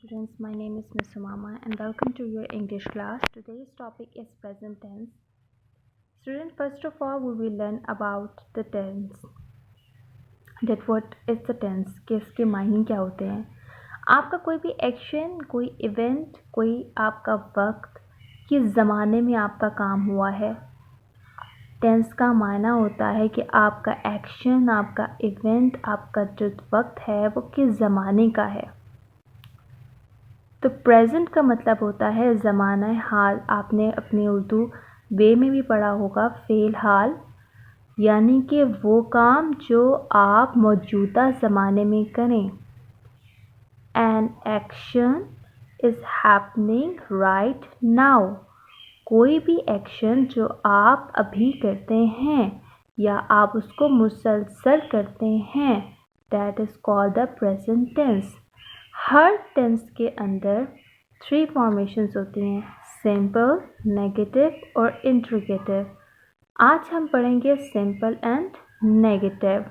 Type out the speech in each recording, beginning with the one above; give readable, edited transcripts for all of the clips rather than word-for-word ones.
students, my name is Ms. Umama and welcome to your English class. Today's topic is present tense. Student, first of all, we will learn about the tense. That what is the tense? कि इसके मायने क्या होते हैं? आपका कोई भी action, कोई इवेंट, कोई आपका वक्त, किस ज़माने में आपका काम हुआ है. टेंस का मायना होता है कि आपका एक्शन, आपका इवेंट, आपका जो वक्त है वो किस ज़माने का है. तो प्रेजेंट का मतलब होता है ज़माना हाल. आपने अपने उर्दू वे में भी पढ़ा होगा फ़ेल हाल, यानी कि वो काम जो आप मौजूदा ज़माने में करें. An action is happening right now. कोई भी एक्शन जो आप अभी करते हैं या आप उसको मुसलसल करते हैं, that is called the present tense. हर टेंस के अंदर 3 फॉर्मेशंस होती हैं: सिंपल, नेगेटिव और इंट्रोगेटिव. आज हम पढ़ेंगे सिंपल एंड नेगेटिव.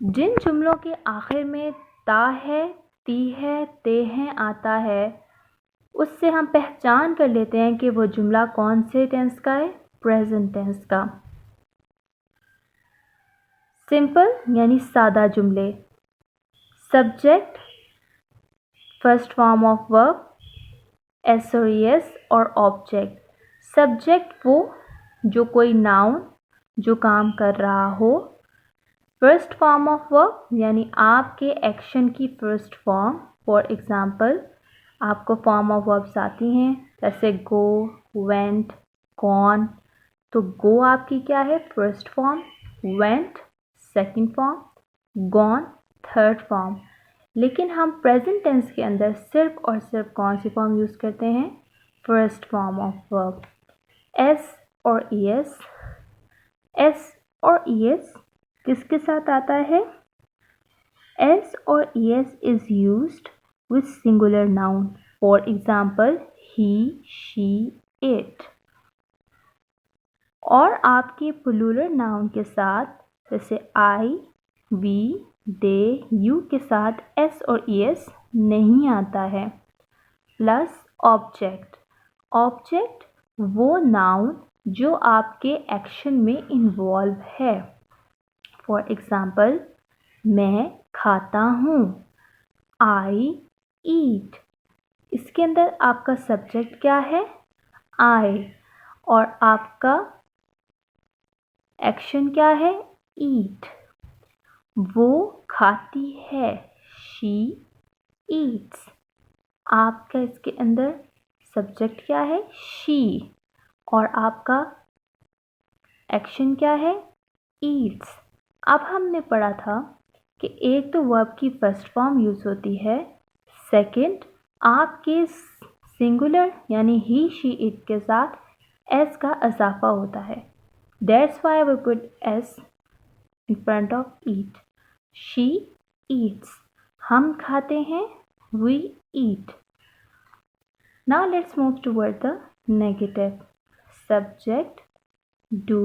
जिन जुमलों के आखिर में ता है, ती है, ते हैं आता है, उससे हम पहचान कर लेते हैं कि वो जुमला कौन से टेंस का है, प्रेजेंट टेंस का. सिंपल यानी सादा जुमले. Subject, first form of verb, S और एस और ऑब्जेक्ट. सब्जेक्ट वो जो कोई नाउन जो काम कर रहा हो. फर्स्ट फॉर्म ऑफ वर्ब यानी आपके एक्शन की फर्स्ट फॉर्म. फॉर एग्जांपल, आपको फॉर्म ऑफ वर्ब्स आती हैं जैसे गो, वेंट, गॉन. तो गो आपकी क्या है, first form. Went second form. Gone third form. लेकिन हम प्रेजेंट टेंस के अंदर सिर्फ और सिर्फ कौन सी फॉर्म यूज़ करते हैं, first form of verb. S और ईएस. एस और ईएस किसके साथ आता है, एस और ES is used with singular noun. For example, he, she, it. और आपके प्लूरल नाउन के साथ जैसे आई, वी, दे, यू के साथ एस और ईएस नहीं आता है. Plus object. ऑब्जेक्ट वो नाउन जो आपके एक्शन में इन्वॉल्व है. फॉर एग्जांपल, मैं खाता हूँ, आई ईट. इसके अंदर आपका सब्जेक्ट क्या है, आई, और आपका एक्शन क्या है, ईट. वो खाती है, शी ईट्स. आपका इसके अंदर सब्जेक्ट क्या है, शी, और आपका एक्शन क्या है, ईट्स. अब हमने पढ़ा था कि एक तो वर्ब की फर्स्ट फॉर्म यूज़ होती है. सेकंड, आपके सिंगुलर यानी ही, शी, इट के साथ एस का इजाफा होता है. That's why we put S in front of eat. She eats. हम खाते हैं, we eat. Now let's move toward the negative. Subject, do,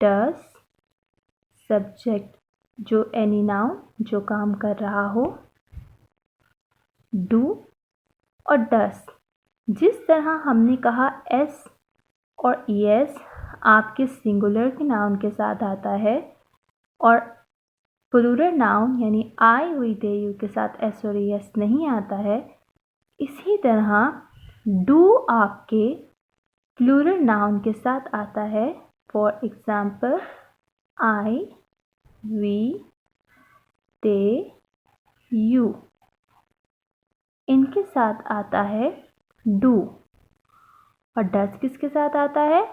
does. Subject जो एनी नाउन जो काम कर रहा हो. डू और डस. जिस तरह हमने कहा एस और ईएस आपके सिंगुलर के नाउन के साथ आता है और प्लूरल नाउन यानी आई, वी, दे, यू के साथ एस और ईएस नहीं आता है, इसी तरह डू आपके प्लूरल नाउन के साथ आता है. For example, I, we, they, you. इनके साथ आता है डू. और डस किसके साथ आता है,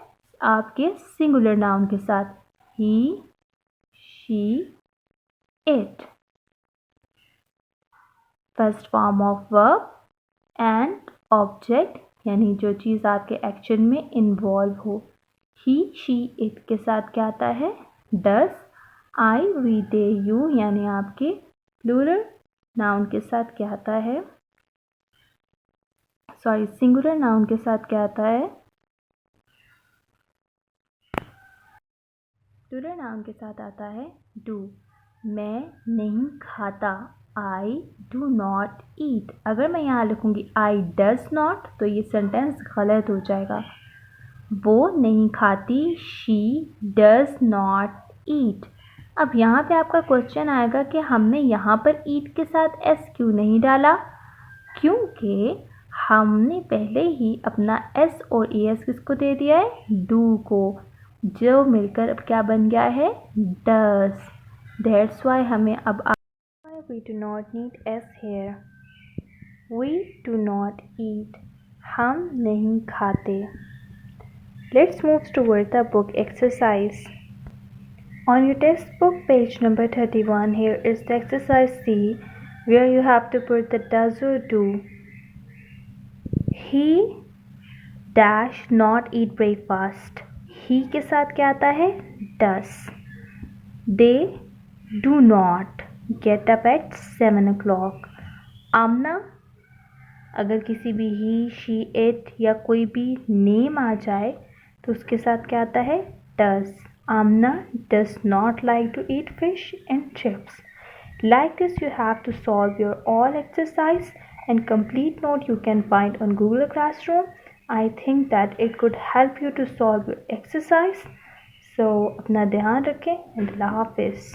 आपके सिंगुलर नाउन के साथ, he, she, it. First form of verb and object यानी जो चीज़ आपके एक्शन में इन्वॉल्व हो. ही, शी, इट के साथ क्या आता है, डस. आई, वी, दे, यू यानी आपके प्लूरल नाउन के साथ क्या आता है, सॉरी सिंगुलर नाउन के साथ क्या आता है, प्लूरल नाउन के साथ आता है डू. मैं नहीं खाता, आई डू नॉट ईट। अगर मैं यहाँ लिखूँगी आई डज नॉट तो ये सेंटेंस गलत हो जाएगा। वो नहीं खाती, शी डज नॉट ईट। अब यहाँ पे आपका क्वेश्चन आएगा कि हमने यहाँ पर ईट के साथ एस क्यों नहीं डाला, क्योंकि हमने पहले ही अपना एस और ई एस किसको दे दिया है, डू को, जो मिलकर अब क्या बन गया है, डज। दैट्स वाई हमें अब we do not need S here. We do not eat, हम नहीं खाते। Let's move toward the book exercise. On your textbook page number 31, here is the exercise C, where you have to put the does or do. He dash not eat breakfast. He के साथ क्या आता है, does. They do not get up at 7 o'clock. आमना, अगर किसी भी ही, she, it या कोई भी नेम आ जाए तो उसके साथ क्या आता है, does. Amna does not like to eat fish and chips. Like this, you have to solve your all exercise and complete note you can find on Google Classroom. I think that it could help you to solve your exercise. So, अपना ध्यान रखें and Allah Hafiz.